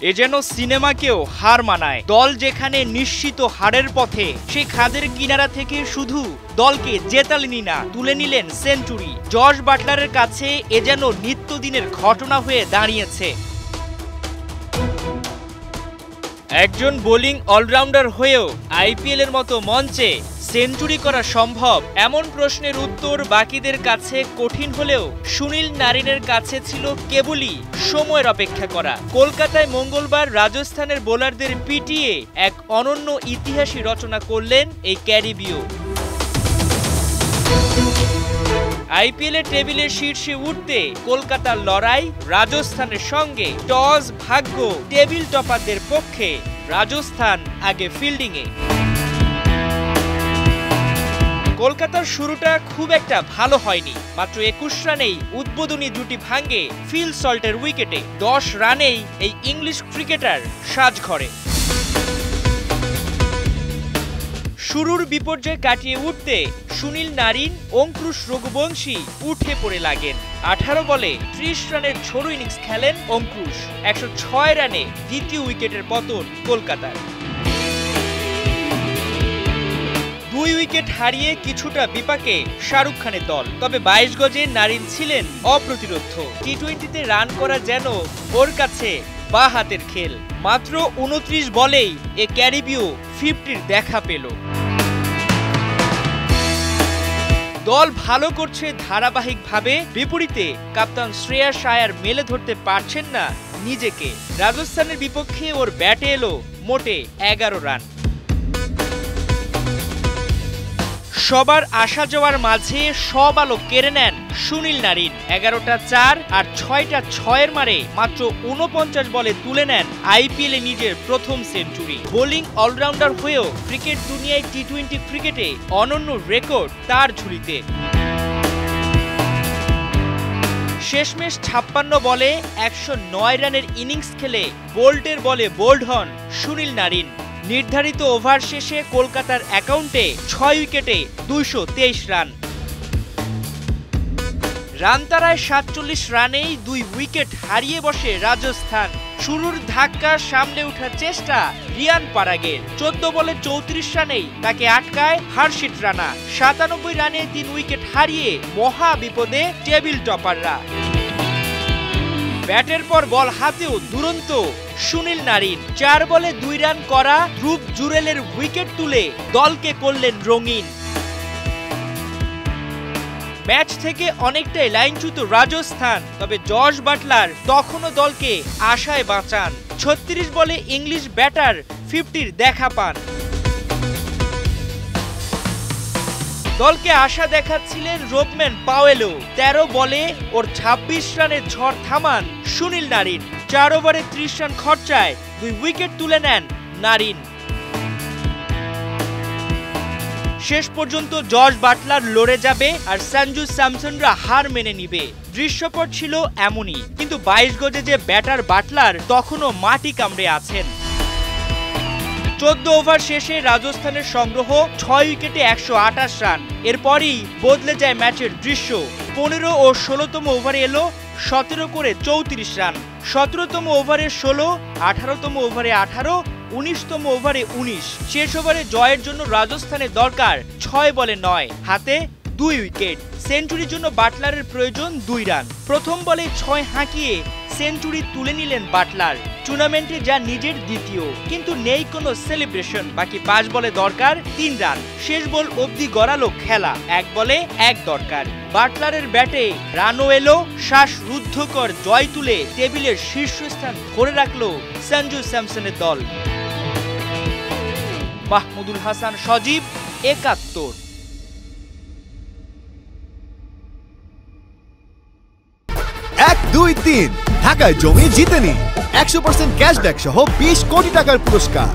এ যেন সিনেমাকেও হার মানায়। দল যেখানে নিশ্চিত হারের পথে, সেই খাদের কিনারা থেকে শুধু দলকে জেতালেনি না, তুলে নিলেন সেঞ্চুরি। জশ বাটলারের কাছে এ যেন নিত্যদিনের ঘটনা হয়ে দাঁড়িয়েছে। একজন বোলিং অলরাউন্ডার হয়েও আইপিএল এর মতো মঞ্চে সেঞ্চুরি করা সম্ভব, এমন প্রশ্নের উত্তর বাকিদের কাছে কঠিন হলেও সুনীল নারিনের কাছে ছিল কেবলই সময়ের অপেক্ষা করা। কলকাতায় মঙ্গলবার রাজস্থানের বোলারদের পিটিয়ে এক অনন্য ইতিহাসই রচনা করলেন এই ক্যারিবীয়। আইপিএল এর টেবিলের শীর্ষে উঠতে কলকাতার লড়াই রাজস্থানের সঙ্গে। টস ভাগ্য টেবিল টপারদের পক্ষে, রাজস্থান আগে ফিল্ডিংয়ে। কলকাতার শুরুটা খুব একটা ভালো হয়নি। মাত্র 21 রানেই উদ্বোধনী জুটি ভাঙে ফিল সল্টের উইকেটে। 10 রানেই এই ইংলিশ ক্রিকেটার সাজঘরে। শুরুর বিপর্যয় কাটিয়ে উঠতে সুনীল নারিন, অঙ্কুশ রঘুবংশী উঠে পড়ে লাগেন। 18 বলে 30 রানের ঝোড়ো ইনিংস খেলেন অঙ্কুশ। 106 রানে দ্বিতীয় উইকেটের পতন কলকাতার। 2 উইকেট হারিয়ে কিছুটা বিপাকে শাহরুখ খানের দল। তবে 22 গজে নারিন ছিলেন অপ্রতিরোধ্য। টি-20তে রান করা যেন ওর কাছে বা হাতের খেল। মাত্র 29 বলেই এ ক্যারিবীয় 50-র দেখা পেল। দল ভালো করছে ধারাবাহিকভাবে, বিপরীতে কাপ্তান শ্রেয়াস আয়ার মেলে ধরতে পারছেন না নিজেকে। রাজস্থানের বিপক্ষে ওর ব্যাটে এলো মোটে 11 রান। সবার আসা যাওয়ার মাঝে সব আলো কেড়ে নেন সুনীল নারিন। 11টা 4 আর 6টা 6-এর মারে মাত্র 49 বলে তুলে নেন আইপিএলে নিজের প্রথম সেঞ্চুরি। বোলিং অলরাউন্ডার হয়েও ক্রিকেট দুনিয়ায় টি-20 ক্রিকেটে অনন্য রেকর্ড তার ঝুলিতে। শেষমেশ 56 বলে 109 রানের ইনিংস খেলে বোল্টের বলে বোল্ড হন সুনীল নারিন। নির্ধারিত ওভার শেষে কলকাতার অ্যাকাউন্টে 6 উইকেটে 223 রান। রানতারায় 47 রানেই 2 উইকেট হারিয়ে বসে রাজস্থান। শুরুর ধাক্কা সামলে ওঠার চেষ্টা রিয়ান পারাগের। 14 বলে 34 রানেই তাকে আটকায় হার্ষিত রানা। 97 রানে 3 উইকেট হারিয়ে মহা বিপদে টেবিল টপাররা। ব্যাটের পর বল হাতেও দুরন্ত সুনীল নারিন। 4 বলে 2 রান করা ধ্রুব জুরেলের উইকেট তুলে দলকে করলেন রঙিন। ম্যাচ থেকে অনেকটাই লাইনচ্যুত রাজস্থান। তবে জশ বাটলার তখনও দলকে আশায় বাঁচান। 36 বলে ইংলিশ ব্যাটার 50-র দেখা পান। দলকে আশা দেখাচ্ছিলেন রোবম্যান পাওয়েলও। 13 বলে ওর 26 রানের ঝড় থামান সুনীল নারিন। 4 ওভারে 30 রান খরচায় 2 উইকেট তুলে নেন নারিন। শেষ পর্যন্ত জশ বাটলার লড়ে যাবে আর সঞ্জু স্যামসনরা হার মেনে নিবে। দৃশ্যপট ছিল এমনই, কিন্তু 22 গজে যে ব্যাটার বাটলার তখনও মাটি কামড়ে আছেন। 14 ওভার শেষে রাজস্থানের সংগ্রহ 6 উইকেটে 128 রান। এরপরই বদলে যায় ম্যাচের দৃশ্য। 15 ও 16তম ওভারে এলো 17 করে 34 রান। 17তম ওভারে 16, 18তম ওভারে 18, 19তম ওভারে 19। শেষ ওভারে জয়ের জন্য রাজস্থানের দরকার 6 বলে 9, হাতে 2 উইকেট। সেঞ্চুরির জন্য বাটলারের প্রয়োজন 2 রান। প্রথম বলে 6 হাঁকিয়ে সেঞ্চুরি তুলে নিলেন বাটলার। টুর্নামেন্টে যা নিজের দ্বিতীয়, কিন্তু নেই কোনো সেলিব্রেশন। বাকি 5 বলে দরকার 3 রান। শেষ বল অবধি গড়ালো খেলা, 1 বলে 1 দরকার। বাটলারের ব্যাটে রানও এলো, শ্বাসরুদ্ধকর জয় তুলে টেবিলের শীর্ষস্থান ধরে রাখলো সঞ্জু স্যামসনের দল। মাহমুদুল হাসান সজীব, 71। 1, 2, 3 ঢাকায় জমি জিতে নিন 100% ক্যাশব্যাক সহ 20 কোটি টাকার পুরস্কার।